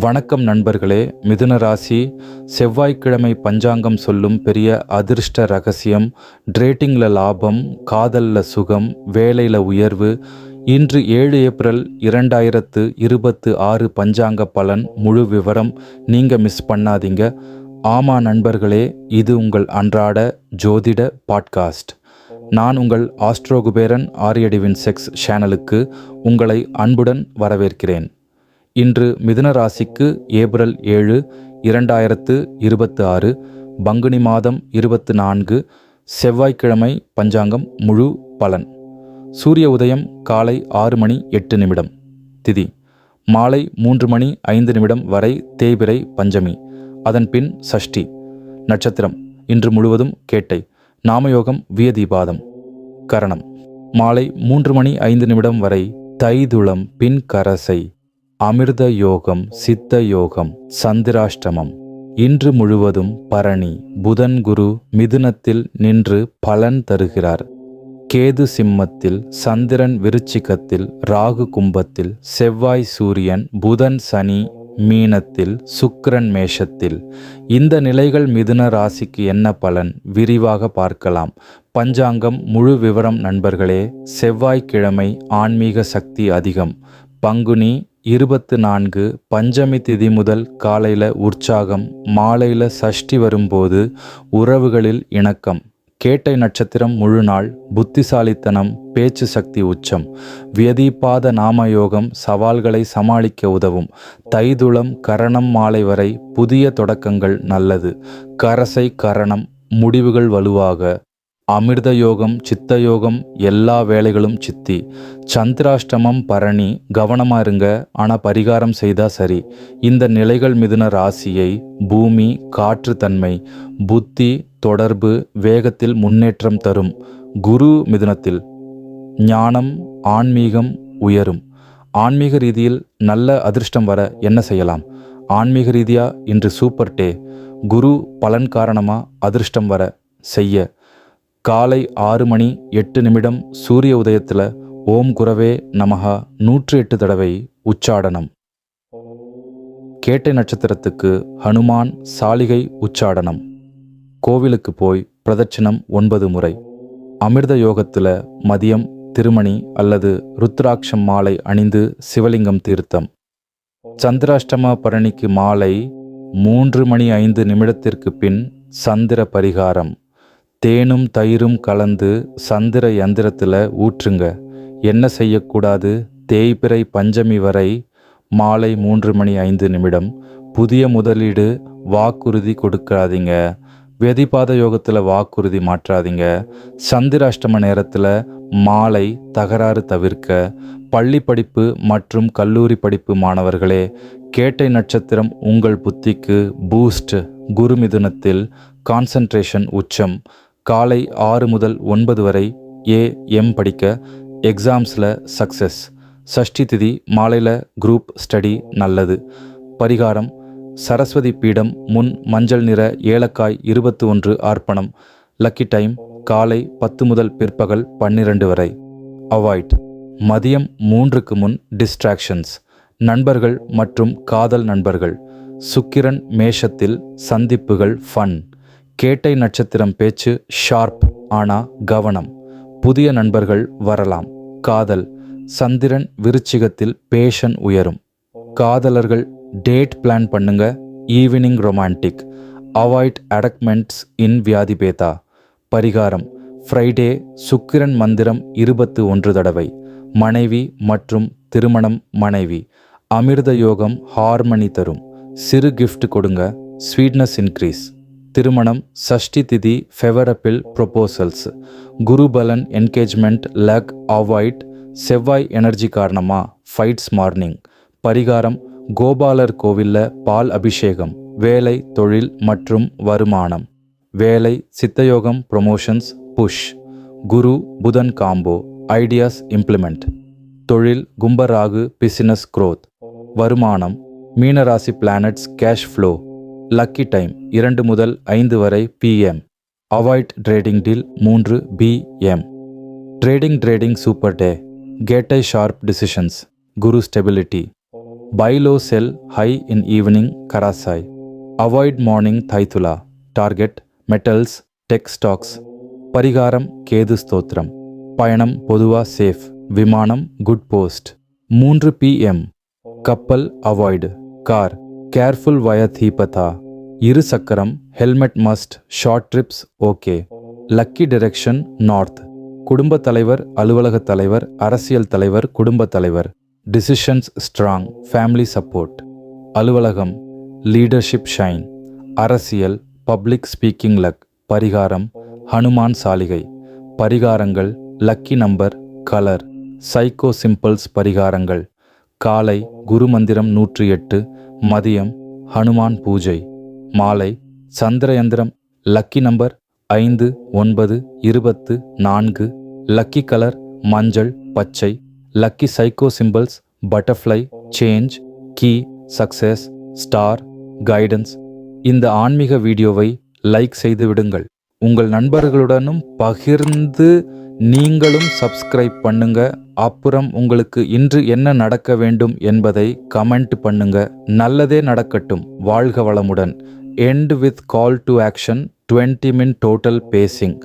வணக்கம் நண்பர்களே. மிதுன ராசி. செவ்வாய்க்கிழமை பஞ்சாங்கம் சொல்லும் பெரிய அதிர்ஷ்ட ரகசியம். டேட்டிங்ல லாபம், காதல்ல சுகம், வேலையில உயர்வு. இன்று 7 ஏப்ரல் 2026 பஞ்சாங்க பலன் முழு விவரம் நீங்க மிஸ் பண்ணாதீங்க. ஆமா நண்பர்களே, இது உங்கள் அன்றாட ஜோதிட பாட்காஸ்ட். நான் உங்கள் ஆஸ்ட்ரோகுபேரன் ஆரியடிவின் செக்ஸ் சேனலுக்கு உங்களை அன்புடன் வரவேற்கிறேன். இன்று மிதுன ராசிக்கு ஏப்ரல் 7, 2026 பங்குனி மாதம் 24 செவ்வாய்க்கிழமை பஞ்சாங்கம் முழு பலன். சூரிய உதயம் காலை 6 மணி 8 நிமிடம். திதி மாலை 3 மணி 5 நிமிடம் வரை தேய்பிறை பஞ்சமி. அதன் பின் சஷ்டி. நட்சத்திரம் இன்று முழுவதும் கேட்டை. நாமயோகம் வியதீபாதம். கரணம் மாலை 3 மணி 5 நிமிடம் வரை தைதுளம் பின் கரசை. அமிர்த யோகம், சித்த யோகம், சந்திராஷ்டமம். இன்று முழுவதும் பரணி. புதன் குரு மிதுனத்தில் நின்று பலன் தருகிறார். கேது சிம்மத்தில், சந்திரன் விருச்சிகத்தில், ராகு கும்பத்தில், செவ்வாய் சூரியன், புதன் சனி மீனத்தில், சுக்கிரன் மேஷத்தில். இந்த நிலைகள் மிதுன ராசிக்கு என்ன பலன் விரிவாக பார்க்கலாம். பஞ்சாங்கம் முழு விவரம் நண்பர்களே. செவ்வாய்க்கிழமை ஆன்மீக சக்தி அதிகம். பங்குனி 24 பஞ்சமி திதி முதல் காலையில் உற்சாகம், மாலையில் சஷ்டி வரும்போது உறவுகளில் இணக்கம். கேட்டை நட்சத்திரம் முழு நாள் புத்திசாலித்தனம், பேச்சு சக்தி உச்சம். வியதீபாத நாமயோகம் சவால்களை சமாளிக்க உதவும். தைதுளம் கரணம் மாலை வரை புதிய தொடக்கங்கள் நல்லது. கரசை கரணம் முடிவுகள் வலுவாக. அமிர்த யோகம், சித்த யோகம் எல்லா வேலைகளும் சித்தி. சந்திராஷ்டமம் பரணி. கவனமா இருங்க, ஆனா பரிகாரம் செய்தா சரி. இந்த நிலைகள் மிதுன ராசியை பூமி, காற்று தன்மை, புத்தி, தொடர்பு, வேகத்தில் முன்னேற்றம் தரும். குரு மிதுனத்தில் ஞானம், ஆன்மீகம் உயரும். ஆன்மீக ரீதியில் நல்ல அதிர்ஷ்டம் வர என்ன செய்யலாம்? ஆன்மீக ரீதியா இன்று சூப்பர் டே. குரு பலன் காரணமா அதிர்ஷ்டம் வர செய்ய காலை 6 மணி 8 நிமிடம் சூரிய உதயத்தில் ஓம் குரவே நமஹா 108 தடவை உச்சாடனம். கேட்டை நட்சத்திரத்துக்கு ஹனுமான் சாலிகை உச்சாடனம். கோவிலுக்கு போய் பிரதட்சணம் 9 முறை. அமிர்த யோகத்தில் மதியம் திருமணி அல்லது ருத்ராட்சம் மாலை அணிந்து சிவலிங்கம் தீர்த்தம். சந்திராஷ்டம பரணிக்கு மாலை 3 மணி 5 நிமிடத்திற்கு பின் சந்திர பரிகாரம். தேனும் தயிரும் கலந்து சந்திர யந்திரத்தில் ஊற்றுங்க. என்ன செய்யக்கூடாது? தேய்பிறை பஞ்சமி வரை மாலை 3 மணி 5 நிமிடம். புதிய முதலீடு, வாக்குறுதி கொடுக்காதீங்க. வெதிபாத யோகத்தில் வாக்குறுதி மாற்றாதீங்க. சந்திராஷ்டம நேரத்தில் மாலை தகராறு தவிர்க்க. பள்ளி படிப்பு மற்றும் கல்லூரி படிப்பு மாணவர்களே, கேட்டை நட்சத்திரம் உங்கள் புத்திக்கு பூஸ்ட். குரு மிதுனத்தில் கான்சன்ட்ரேஷன் உச்சம். காலை 6 முதல் 9 வரை AM படிக்க. எக்ஸாம்ஸில் சக்ஸஸ். சஷ்டி திதி மாலையில் குரூப் ஸ்டடி நல்லது. பரிகாரம் சரஸ்வதி பீடம் முன் மஞ்சள் நிற ஏலக்காய் 21 அர்ப்பணம். லக்கி டைம் காலை 10 முதல் பிற்பகல் 12 வரை. அவாய்ட் மதியம் 3க்கு முன் டிஸ்ட்ராக்ஷன்ஸ். நண்பர்கள் மற்றும் காதல் நண்பர்கள். சுக்கிரன் மேஷத்தில் சந்திப்புகள் ஃபன். கேட்டை நட்சத்திரம் பேச்சு ஷார்ப், ஆனா கவனம். புதிய நண்பர்கள் வரலாம். காதல் சந்திரன் விருச்சிகத்தில் பேஷன் உயரும். காதலர்கள் டேட் பிளான் பண்ணுங்க. Evening romantic. அவாய்ட் அடக்மெண்ட்ஸ் இன் வியாதிபேதா. பரிகாரம் ஃப்ரைடே சுக்கிரன் மந்திரம் 21 தடவை. மனைவி மற்றும் திருமணம். மனைவி அமிர்த யோகம் ஹார்மனி தரும். சிறு கிஃப்ட் கொடுங்க. Sweetness increase. திருமணம் சஷ்டி திதி ஃபேவரபிள் ப்ரொபோசல்ஸ். குருபலன் என்கேஜ்மெண்ட் லக் அவாய்ட். செவ்வாய் எனர்ஜி காரணமா ஃபைட்ஸ் மார்னிங். பரிகாரம் கோபாலர் கோவிலில் பால் அபிஷேகம். வேலை, தொழில் மற்றும் வருமானம். வேலை சித்தயோகம் ப்ரொமோஷன்ஸ் புஷ். குரு புதன் காம்போ ஐடியாஸ் இம்ப்ளிமெண்ட். தொழில் கும்பராகு பிசினஸ் க்ரோத். வருமானம் மீனராசி planets cash flow. Lucky time 2 முதல் 5 வரை PM. Avoid trading deal 3 PM. Trading super day. கேட்டை ஷார்ப் டிசிஷன்ஸ். குரு stability. Buy low, sell high in evening Karasai. Avoid morning Thaithula. Target metals, tech stocks. பரிகாரம் கேது ஸ்தோத்திரம். பயணம் பொதுவா சேஃப். விமானம் good post. 3 PM. கப்பல் அவாய்டு. கார் கேர்ஃபுல் வய தீபதா. இரு சக்கரம் helmet must. Short trips okay. Lucky direction north. குடும்ப தலைவர், அலுவலக தலைவர், அரசியல் தலைவர், குடும்ப தலைவர். Decisions strong, family support. அலுவலகம் லீடர்ஷிப் ஷைன். அரசியல் பப்ளிக் ஸ்பீக்கிங் லக். பரிகாரம் ஹனுமான் சாலிகை. பரிகாரங்கள் லக்கி நம்பர், கலர். சைக்கோ சிம்பிள்ஸ் பரிகாரங்கள். காலை குரு மந்திரம் 108. மதியம் ஹனுமான் பூஜை. மாலை சந்திரயந்திரம். Lucky number 5, 9, 24. லக்கி கலர் மஞ்சள், பச்சை. Lucky psycho symbols butterfly, change, key, success, star, guidance. இந்த ஆன்மீக வீடியோவை லைக் செய்து விடுங்கள். உங்கள் நண்பர்களுடனும் பகிர்ந்து நீங்களும் சப்ஸ்கிரைப் பண்ணுங்க. அப்புறம் உங்களுக்கு இன்று என்ன நடக்க வேண்டும் என்பதை கமெண்ட் பண்ணுங்க. நல்லதே நடக்கட்டும். வாழ்க வளமுடன். End with call to action. 20 min total pacing.